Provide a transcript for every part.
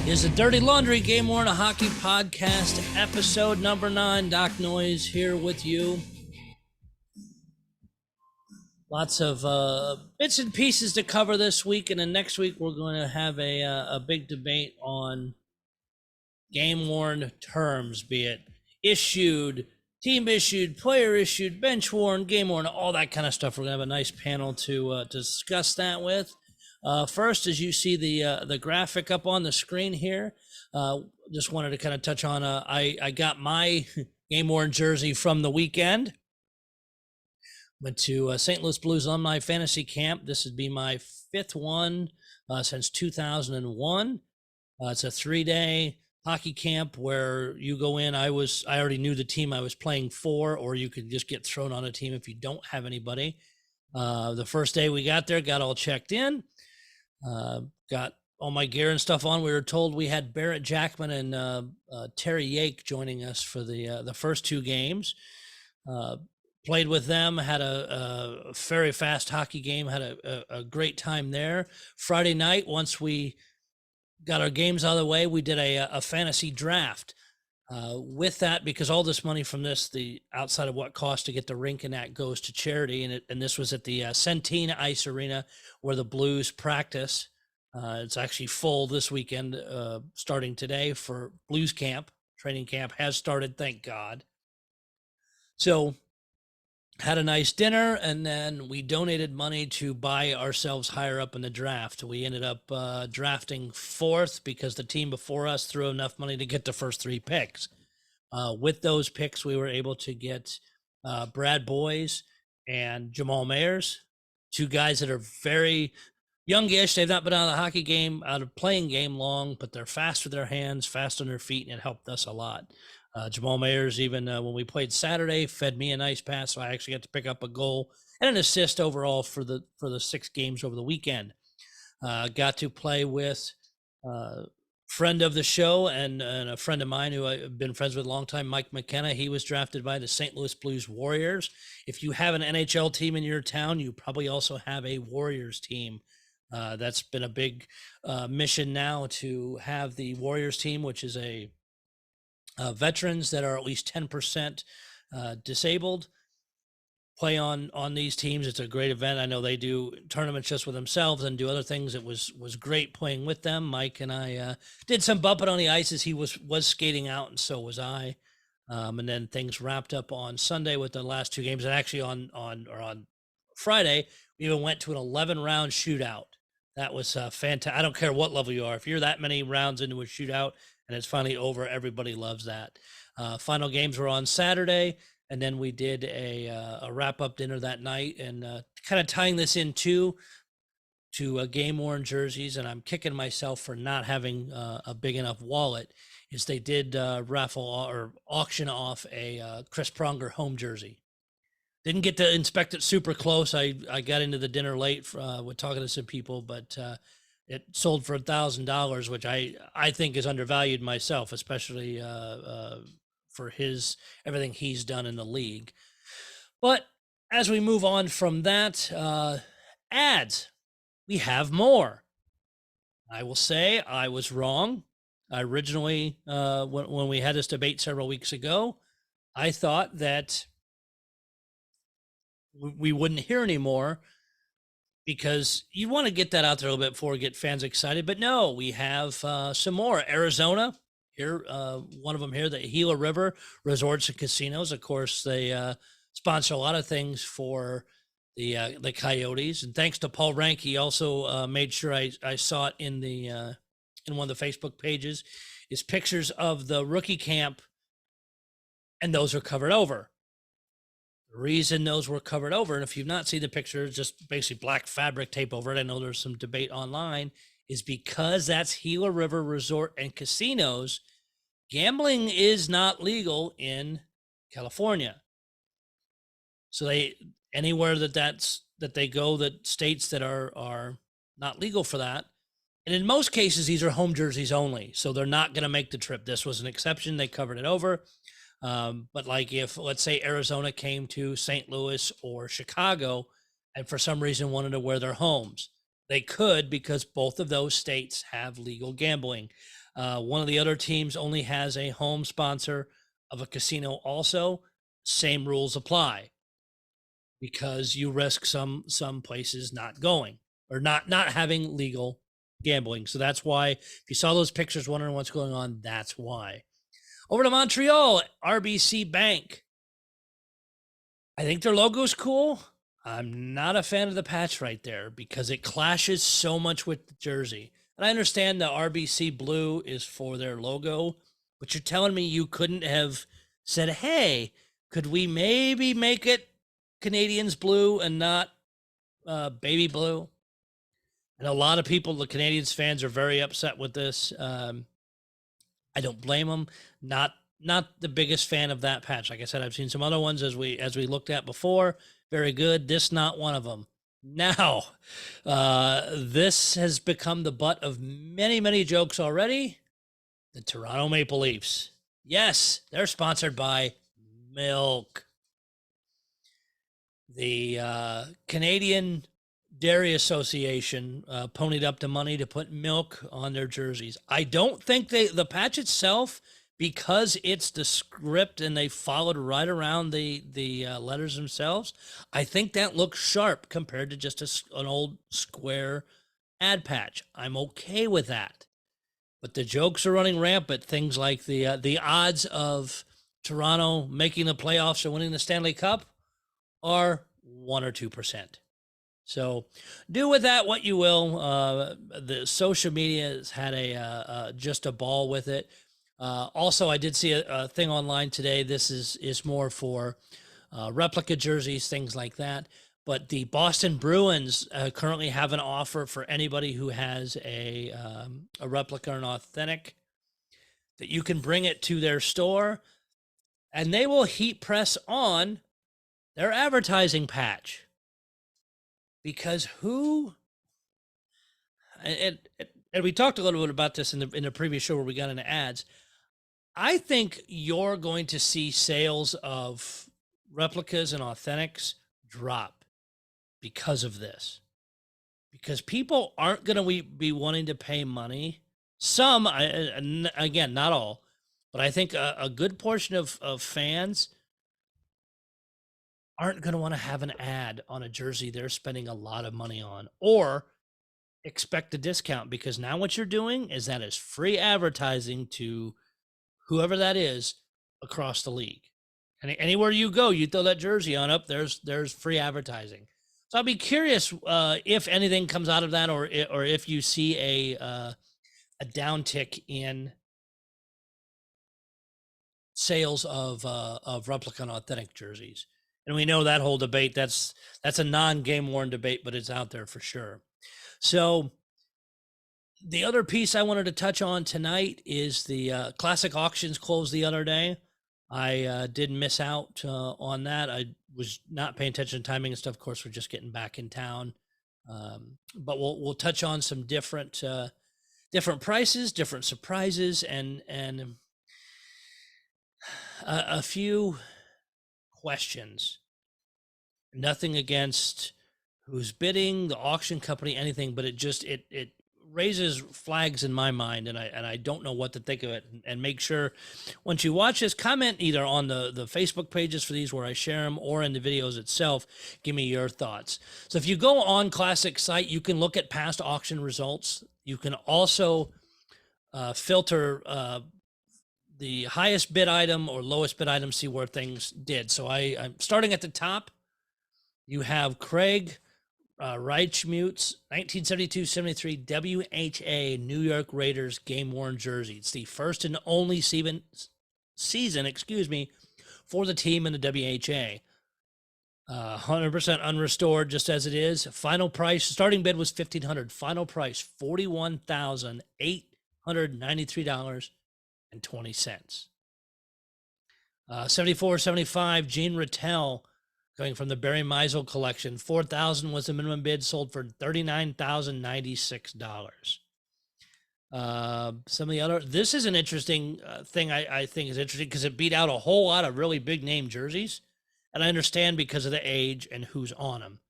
Is the Dirty Laundry Game Worn a Hockey Podcast, episode number 9. Doc Noise here with you. Lots of bits and pieces to cover this week, and then next week we're going to have a big debate on game worn terms, be it issued, team issued, player issued, bench worn, game worn, all that kind of stuff. We're going to have a nice panel to discuss that with. First, as you see the graphic up on the screen here, just wanted to kind of touch on, I got my game worn jersey from the weekend. Went to St. Louis Blues Alumni Fantasy Camp. This would be my 5th one since 2001. It's a 3-day hockey camp where you go in. I already knew the team I was playing for, or you could just get thrown on a team if you don't have anybody. The first day we got there, got all checked in, got all my gear and stuff on. We were told we had Barrett Jackman and Terry Yake joining us for the first 2 games. Played with them, had a very fast hockey game, had a great time there. Friday night, once we got our games out of the way, we did a fantasy draft. With that, because all this money from this, the outside of what cost to get the rink and that goes to charity, and this was at the Centene Ice Arena where the Blues practice. It's actually full this weekend, starting today for Blues camp. Training camp has started, thank God. So had a nice dinner, and then we donated money to buy ourselves higher up in the draft. We ended up drafting 4th because the team before us threw enough money to get the first 3 picks. With those picks, we were able to get Brad Boyes and Jamal Mayers, 2 guys that are very youngish. They've not been out of playing game long, but they're fast with their hands, fast on their feet, and it helped us a lot. Jamal Mayers, even when we played Saturday, fed me a nice pass, so I actually got to pick up a goal and an assist overall for the 6 games over the weekend. Got to play with friend of the show and a friend of mine who I've been friends with a long time, Mike McKenna. He was drafted by the St. Louis Blues Warriors. If you have an NHL team in your town, you probably also have a Warriors team. That's been a big mission now to have the Warriors team, which is a veterans that are at least 10% disabled play on these teams. It's a great event. I know they do tournaments just with themselves and do other things. It was great playing with them. Mike and I did some bumping on the ice as he was skating out, and so was I. And then things wrapped up on Sunday with the last 2 games, and actually on Friday we even went to an 11-round shootout. That was fantastic. I don't care what level you are. If you're that many rounds into a shootout and it's finally over, everybody loves that. Final games were on Saturday, and then we did a wrap-up dinner that night, and kind of tying this into game-worn jerseys, and I'm kicking myself for not having a big enough wallet, is they did raffle or auction off a Chris Pronger home jersey. Didn't get to inspect it super close. I got into the dinner late with talking to some people, but it sold for $1,000, which I think is undervalued myself, especially for everything he's done in the league. But as we move on from that, ads, we have more. I will say I was wrong. I originally, when we had this debate several weeks ago, I thought that we wouldn't hear anymore because you want to get that out there a little bit before we get fans excited. But no, we have some more. Arizona here, one of them here, the Gila River Resorts and Casinos. Of course, they sponsor a lot of things for the Coyotes. And thanks to Paul Rank, he also made sure I saw it in one of the Facebook pages, is pictures of the rookie camp, and those are covered over. The reason those were covered over, and if you've not seen the pictures, just basically black fabric tape over it, I know there's some debate online, is because that's Gila River Resort and Casinos. Gambling is not legal in California. So anywhere that they go, that states that are not legal for that. And in most cases, these are home jerseys only. So they're not going to make the trip. This was an exception. They covered it over. But like if, let's say, Arizona came to St. Louis or Chicago and for some reason wanted to wear their homes, they could, because both of those states have legal gambling. One of the other teams only has a home sponsor of a casino also. Same rules apply because you risk some places not going or not having legal gambling. So that's why if you saw those pictures wondering what's going on, that's why. Over to Montreal, RBC Bank. I think their logo is cool. I'm not a fan of the patch right there because it clashes so much with the jersey. And I understand the RBC blue is for their logo, but you're telling me you couldn't have said, hey, could we maybe make it Canadians blue and not baby blue? And a lot of people, the Canadians fans, are very upset with this. I don't blame them. Not the biggest fan of that patch. Like I said, I've seen some other ones as we looked at before. Very good. This not one of them. Now, this has become the butt of many jokes already. The Toronto Maple Leafs. Yes, they're sponsored by milk. The Canadian Dairy Association ponied up the money to put milk on their jerseys. I don't think the patch itself, because it's the script and they followed right around the letters themselves, I think that looks sharp compared to just an old square ad patch. I'm okay with that. But the jokes are running rampant. Things like the odds of Toronto making the playoffs or winning the Stanley Cup are 1 or 2%. So do with that what you will. The social media has had just a ball with it. Also, I did see a thing online today. This is more for replica jerseys, things like that. But the Boston Bruins currently have an offer for anybody who has a replica or an authentic that you can bring it to their store, and they will heat press on their advertising patch. Because and we talked a little bit about this in the previous show where we got into ads. I think you're going to see sales of replicas and authentics drop because of this. Because people aren't going to be wanting to pay money. Some, again, not all, but I think a good portion of fans aren't going to want to have an ad on a jersey they're spending a lot of money on or expect a discount, because now what you're doing is that is free advertising to whoever that is across the league. And anywhere you go, you throw that jersey on up, there's free advertising. So I'll be curious if anything comes out of that, or if you see a downtick in sales of replica and authentic jerseys. And we know that whole debate, that's a non-game worn debate, but it's out there for sure. So the other piece I wanted to touch on tonight is the classic auctions closed the other day. I did miss out on that. I was not paying attention to timing and stuff. Of course, we're just getting back in town. But we'll touch on some different prices, different surprises, and a few questions. Nothing against who's bidding, the auction company, anything, but it raises flags in my mind, and I don't know what to think of it. And make sure once you watch this, comment either on the Facebook pages for these where I share them, or in the videos itself. Give me your thoughts. So if you go on Classic site, you can look at past auction results. You can also filter the highest bid item or lowest bid item, see where things did. So I'm starting at the top. You have Craig Reichmuth's 1972-73 WHA New York Raiders game-worn jersey. It's the first and only season, for the team in the WHA. 100% unrestored, just as it is. Final price, starting bid was $1,500. Final price, $41,893.20. 74-75 Gene Rattel, going from the Barry Meisel collection. $4,000 was the minimum bid, sold for $39,096. Some of the other, this is an interesting thing. I think is interesting because it beat out a whole lot of really big name jerseys, and I understand because of the age and who's on them.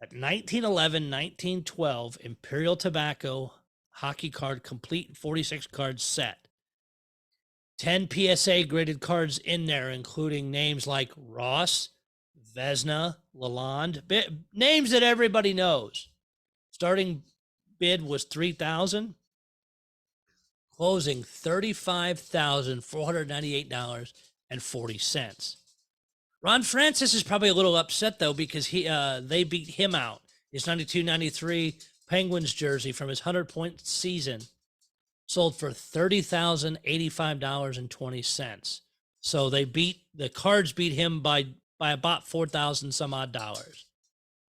At 1911-1912 Imperial Tobacco hockey card complete 46 card set. 10 PSA graded cards in there, including names like Ross, Vesna, Lalonde, names that everybody knows. Starting bid was $3,000, closing $35,498.40. Ron Francis is probably a little upset though because they beat him out. His 92-93 Penguins jersey from his 100-point season sold for $30,085.20. So the cards beat him by about 4,000 some odd dollars.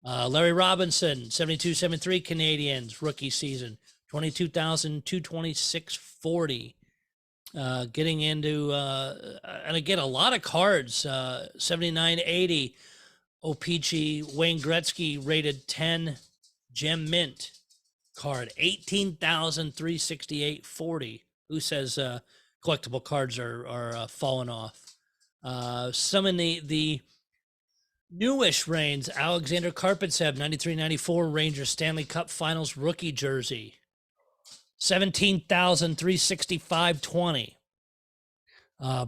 Larry Robinson, 72-73 Canadiens rookie season, 22,226.40. Getting into and again a lot of cards. 79-80 OPG Wayne Gretzky rated 10 gem mint card, 18,368.40. Who says collectible cards are falling off? Some in the newish reigns, Alexander Karpatsev, 93-94 Rangers Stanley Cup Finals rookie jersey, 17,365.20.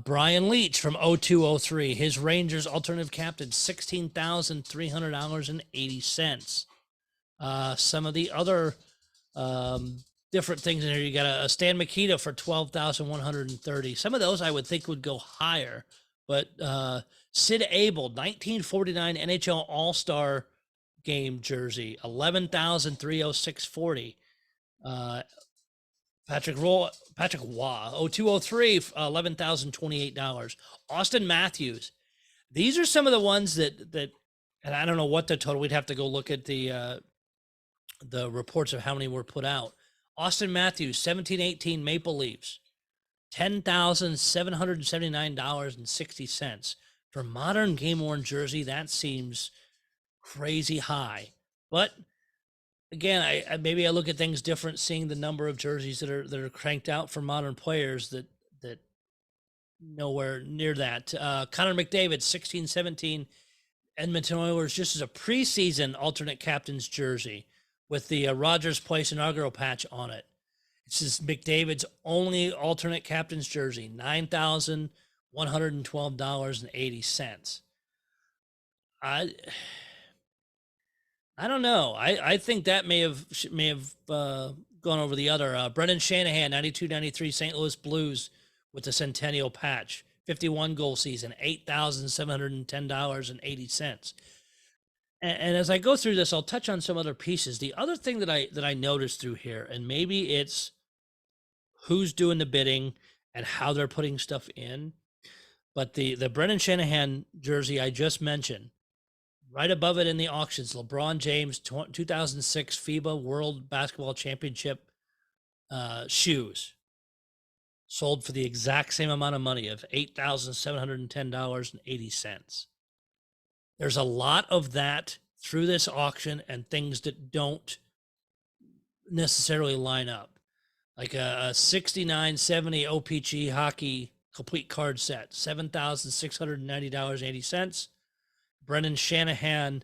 Brian Leach from 02-03, his Rangers alternative captain, $16,300.80. Some of the other different things in here, you got a Stan Mikita for $12,130. Some of those I would think would go higher, but Sid Abel, 1949 NHL All-Star Game jersey, $11,306.40. Patrick Waugh, 0203, $11,028. Austin Matthews. These are some of the ones that, and I don't know what the total. We'd have to go look at the reports of how many were put out. Austin Matthews, 1718 Maple Leafs, $10,779.60. For modern game-worn jersey, that seems crazy high. But again, I maybe I look at things different, seeing the number of jerseys that are cranked out for modern players that nowhere near that. Connor McDavid, 1617 Edmonton Oilers, just as a preseason alternate captain's jersey with the Rogers Place inaugural patch on it. It's just McDavid's only alternate captain's jersey, $9,112.80. I don't know. I think that may have gone over the other. Brendan Shanahan, 92-93 St. Louis Blues with the Centennial patch, 51 goal season, $8,710.80. And as I go through this, I'll touch on some other pieces. The other thing that I noticed through here, and maybe it's who's doing the bidding and how they're putting stuff in, but the Brendan Shanahan jersey I just mentioned, right above it in the auctions, LeBron James 2006 FIBA World Basketball Championship shoes, sold for the exact same amount of money of $8,710.80. There's a lot of that through this auction and things that don't necessarily line up. Like a 69-70 OPG hockey complete card set, $7,690.80. Brendan Shanahan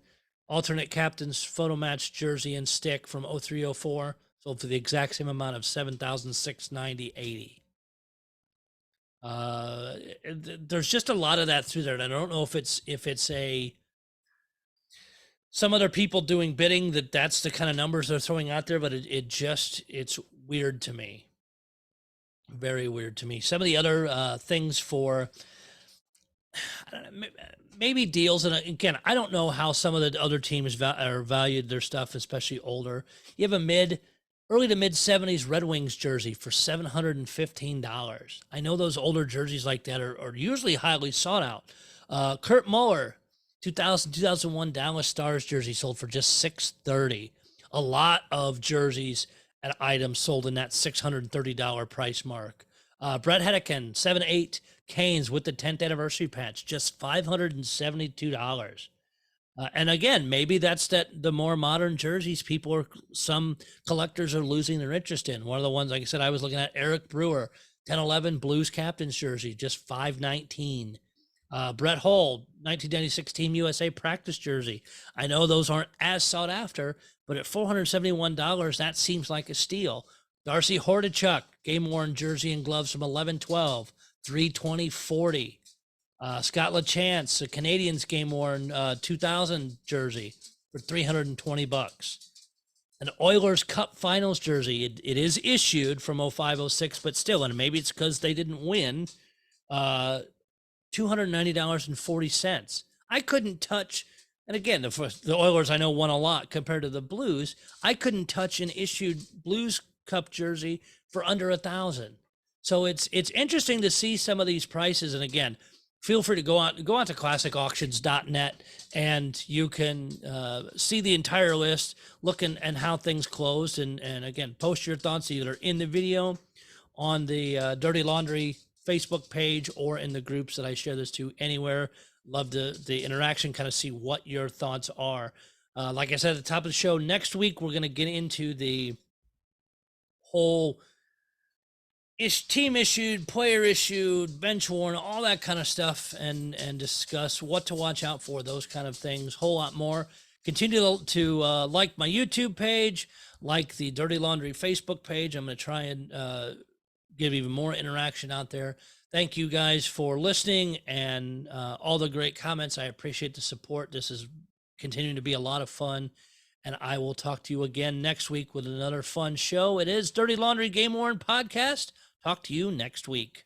alternate captain's photo match jersey and stick from 03-04, sold for the exact same amount of $7,690.80. There's just a lot of that through there, and I don't know if it's some other people doing bidding that's the kind of numbers they're throwing out there, but it's weird to me. Very weird to me. Some of the other things for, I don't know, maybe deals, and again, I don't know how some of the other teams are valued their stuff, especially older. You have a early to mid 70s Red Wings jersey for $715. I know those older jerseys like that are usually highly sought out. Kurt Muller, 2001 Dallas Stars jersey sold for just $630. A lot of jerseys and items sold in that $630 price mark. Brett Hedican, 7-8 Canes with the 10th anniversary patch, just $572. And again, maybe that's the more modern jerseys some collectors are losing their interest in. One of the ones, like I said, I was looking at Eric Brewer, 10-11 Blues captain's jersey, just $519. Brett Hull, 1996 Team USA practice jersey. I know those aren't as sought after, but at $471, that seems like a steal. Darcy Hordichuk, game-worn jersey and gloves from 11-12, $320.40. Scott LaChance, a Canadians game worn 2000 jersey for $320. An Oilers Cup Finals jersey. It is issued from 0506, but still, and maybe it's because they didn't win. $290.40. I couldn't touch, and again, the Oilers I know won a lot compared to the Blues. I couldn't touch an issued Blues Cup jersey for under $1,000. So it's interesting to see some of these prices. And again, feel free to go out to classicauctions.net and you can see the entire list, look and how things closed, and again, post your thoughts either in the video, on the Dirty Laundry Facebook page, or in the groups that I share this to anywhere. Love the interaction, kind of see what your thoughts are. Like I said at the top of the show, next week we're going to get into the whole team issued, player issued, bench worn, all that kind of stuff, and discuss what to watch out for, those kind of things, whole lot more. Continue to like my YouTube page, like the Dirty Laundry Facebook page. I'm going to try and give even more interaction out there. Thank you guys for listening and all the great comments. I appreciate the support. This is continuing to be a lot of fun, and I will talk to you again next week with another fun show. It is Dirty Laundry Game Worn Podcast. Talk to you next week.